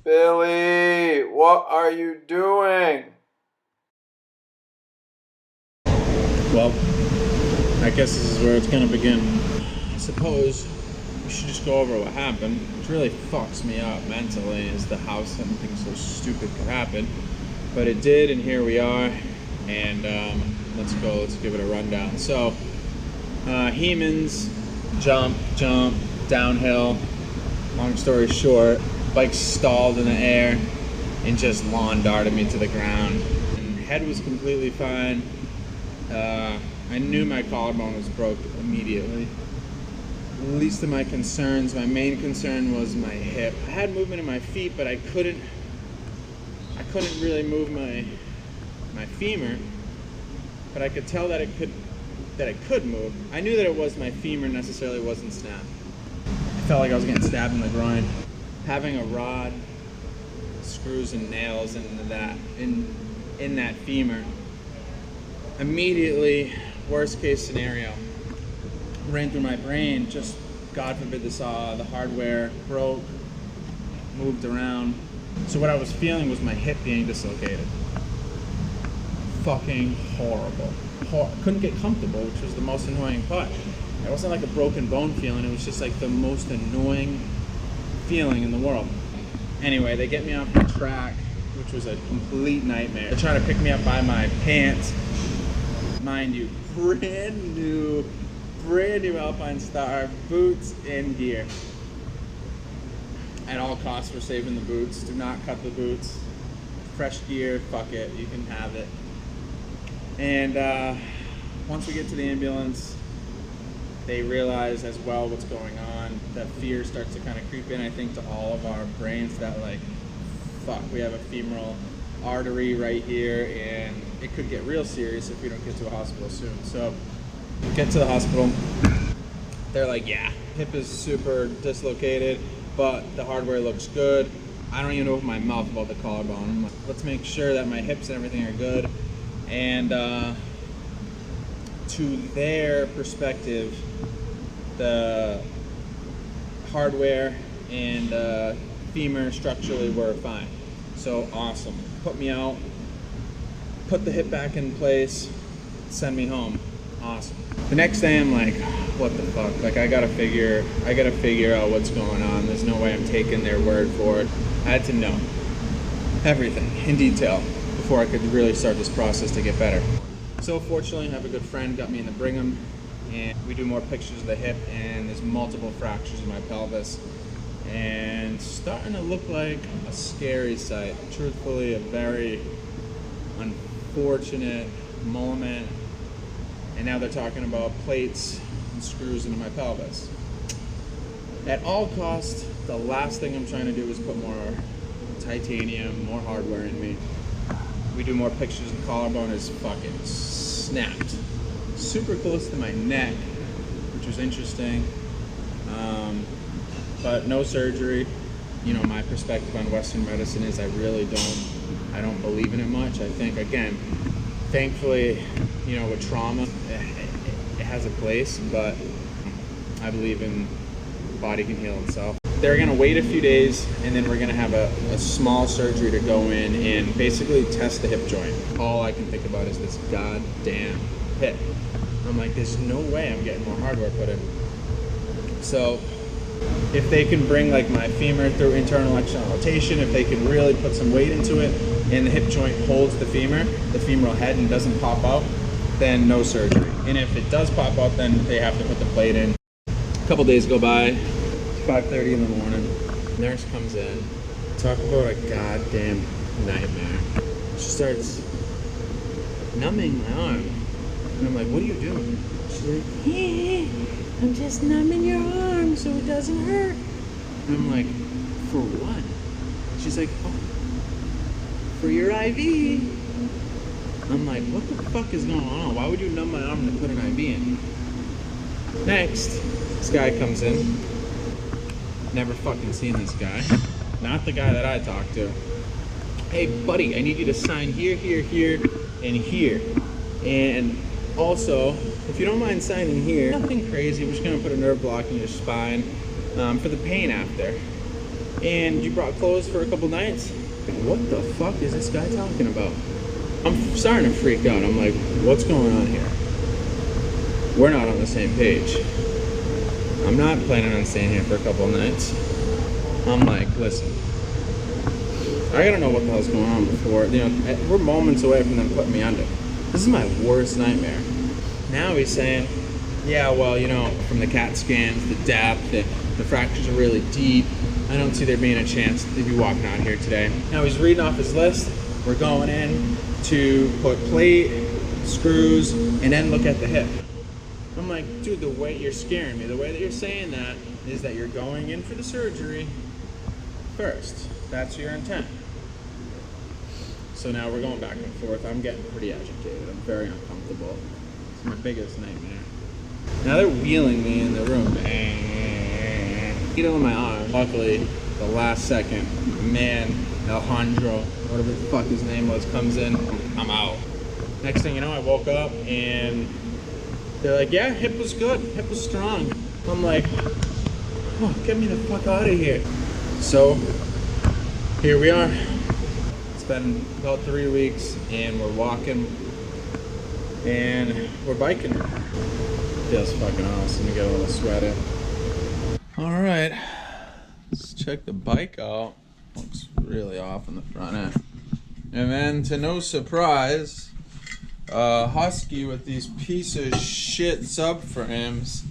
Billy, what are you doing? Well, I guess this is where it's gonna begin. I suppose we should just go over what happened, which really fucks me up mentally, is the how something so stupid could happen. But it did, and here we are. And let's give it a rundown. So, Hemans, jump, downhill. Long story short, bike stalled in the air and just lawn darted me to the ground. And head was completely fine. I knew my collarbone was broke immediately. Least of my concerns. My main concern was my hip. I had movement in my feet, but I couldn't really move my femur. But I could tell that it could move. I knew that it was my femur necessarily wasn't snapped. I felt like I was getting stabbed in the groin. Having a rod, screws and nails in that femur. Immediately, worst case scenario, ran through my brain. Just God forbid the hardware broke, moved around. So what I was feeling was my hip being dislocated. Fucking horrible. Couldn't get comfortable, which was the most annoying part. It wasn't like a broken bone feeling. It was just like the most annoying feeling in the world. Anyway, they get me off the track, which was a complete nightmare. They're trying to pick me up by my pants. Mind you, brand new Alpine Star boots and gear. At all costs, we're saving the boots. Do not cut the boots. Fresh gear, fuck it, you can have it. And once we get to the ambulance, they realize as well what's going on. That fear starts to kind of creep in, I think, to all of our brains that, like, fuck, we have a femoral artery right here, and it could get real serious if we don't get to a hospital soon. So we get to the hospital. They're like, yeah, hip is super dislocated, but the hardware looks good. I don't even open my mouth about the collarbone. I'm like, let's make sure that my hips and everything are good. And to their perspective, the hardware and femur structurally were fine. So awesome. Put me out, put the hip back in place, send me home. Awesome. The next day I'm like, what the fuck? Like, I gotta figure out what's going on. There's no way I'm taking their word for it. I had to know everything in detail before I could really start this process to get better. So fortunately, I have a good friend, got me in the Brigham, and we do more pictures of the hip, and there's multiple fractures in my pelvis, and starting to look like a scary sight. Truthfully, a very unfortunate moment. And now they're talking about plates and screws into my pelvis. At all costs, the last thing I'm trying to do is put more titanium, more hardware in me. We do more pictures, and the collarbone is fucking snapped. Super close to my neck, which was interesting. But no surgery. You know, my perspective on Western medicine is I don't believe in it much. I think, again, thankfully, you know, with trauma, it has a place, but I believe in the body can heal itself. They're gonna wait a few days, and then we're gonna have a small surgery to go in and basically test the hip joint. All I can think about is this goddamn hip. I'm like, there's no way I'm getting more hardware put in. So if they can bring, like, my femur through internal external rotation, if they can really put some weight into it, and the hip joint holds the femoral head, and doesn't pop out, then no surgery. And if it does pop out, then they have to put the plate in. A couple days go by, 5:30 in the morning, nurse comes in. Talk about a goddamn nightmare. She starts numbing my arm, and I'm like, what are you doing? She's like, I'm just numbing your arm so it doesn't hurt. And I'm like, for what? She's like, oh, for your IV. I'm like, what the fuck is going on? Why would you numb my arm to put an IV in? Next, this guy comes in. Never fucking seen this guy. Not the guy that I talked to. Hey, buddy, I need you to sign here, and here. And also, if you don't mind signing here, nothing crazy. We're just gonna put a nerve block in your spine for the pain after. and you brought clothes for a couple nights. What the fuck is this guy talking about? I'm starting to freak out. I'm like, what's going on here? We're not on the same page. I'm not planning on staying here for a couple of nights. I'm like, listen, I gotta know what the hell's going on before, we're moments away from them putting me under. This is my worst nightmare. Now he's saying, yeah, well, from the CAT scans, the depth, the fractures are really deep. I don't see there being a chance to be walking out here today. Now he's reading off his list. We're going in to put plate, screws, and then look at the hip. I'm like, dude, the way you're scaring me, the way that you're saying that is that you're going in for the surgery first. That's your intent. So now we're going back and forth. I'm getting pretty agitated. I'm very uncomfortable. It's my biggest nightmare. Now they're wheeling me in the room. Needle in my arm. Luckily, the last second, man, Alejandro, whatever the fuck his name was, comes in. I'm out. Next thing you know, I woke up and they're like, yeah, hip was good. Hip was strong. I'm like, oh, get me the fuck out of here. So, here we are. It's been about 3 weeks and we're walking and we're biking. Feels fucking awesome to get a little sweaty. Alright, let's check the bike out. Looks really off on the front end. And then, to no surprise, Husky with these piece of shit subframes